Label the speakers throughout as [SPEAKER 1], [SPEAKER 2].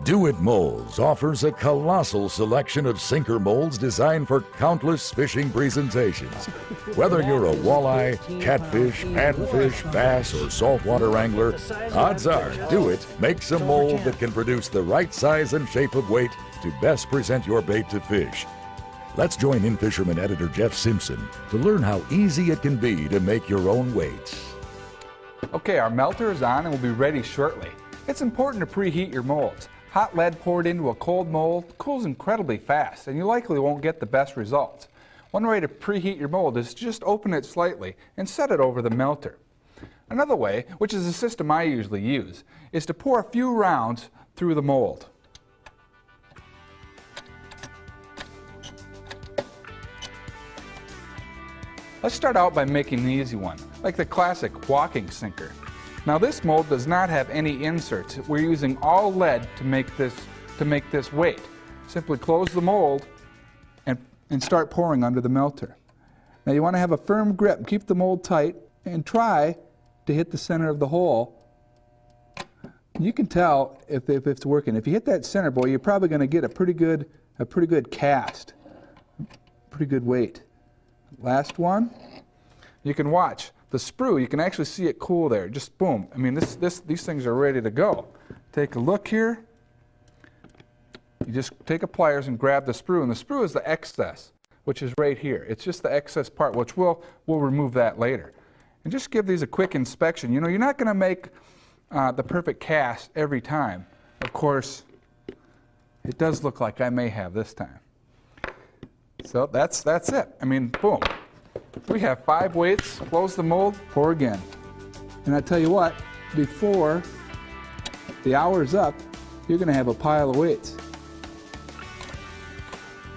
[SPEAKER 1] Do It Molds offers a colossal selection of sinker molds designed for countless fishing presentations. Whether you're a walleye, catfish, panfish, bass, or saltwater angler, odds are Do It makes a mold that can produce the right size and shape of weight to best present your bait to fish. Let's join In-Fisherman editor Jeff Simpson to learn how easy it can be to make your own weights.
[SPEAKER 2] Okay, our melter is on and will be ready shortly. It's important to preheat your molds. Hot lead poured into a cold mold cools incredibly fast, and you likely won't get the best results. One way to preheat your mold is to just open it slightly and set it over the melter. Another way, which is a system I usually use, is to pour a few rounds through the mold. Let's start out by making the easy one, like the classic walking sinker. Now this mold does not have any inserts. We're using all lead to make this weight. Simply close the mold and start pouring under the melter. Now you want to have a firm grip, keep the mold tight, and try to hit the center of the hole. You can tell if it's working. If you hit that center, boy, you're probably going to get a pretty good cast, pretty good weight. Last one. You can watch the sprue. You can actually see it cool there. Just boom. I mean, these things are ready to go. Take a look here. You just take a pliers and grab the sprue, and the sprue is the excess, which is right here. It's just the excess part, which we'll remove that later. And just give these a quick inspection. You know, you're not going to make the perfect cast every time. Of course, it does look like I may have this time. So that's it. I mean, boom. We have 5 weights. Close the mold, pour again. And I tell you what, before the hour's up, you're going to have a pile of weights.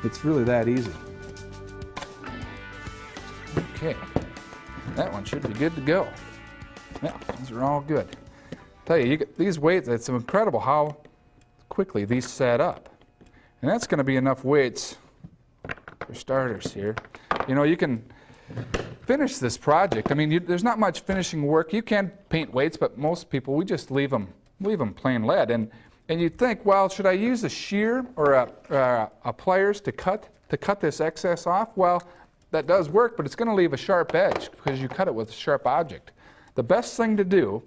[SPEAKER 2] It's really that easy. Okay, that one should be good to go. Yeah, these are all good. Tell you, get these weights, it's incredible how quickly these set up. And that's going to be enough weights for starters here. You know, you can finish this project. I mean, there's not much finishing work. You can paint weights, but most people, we just leave them plain lead. And you'd think, well, should I use a shear or a pliers to cut this excess off? Well, that does work, but it's going to leave a sharp edge because you cut it with a sharp object. The best thing to do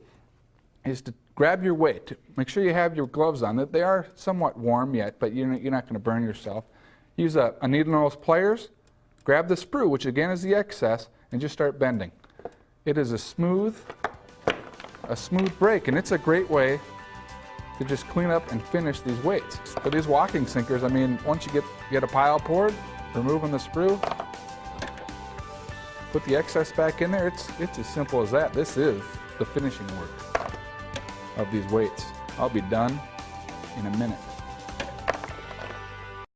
[SPEAKER 2] is to grab your weight. Make sure you have your gloves on. They are somewhat warm yet, but you're not going to burn yourself. Use a needle nose pliers. Grab the sprue, which again is the excess, and just start bending. It is a smooth break, and it's a great way to just clean up and finish these weights. For these walking sinkers, I mean, once you get a pile poured, removing the sprue, put the excess back in there, it's as simple as that. This is the finishing work of these weights. I'll be done in a minute.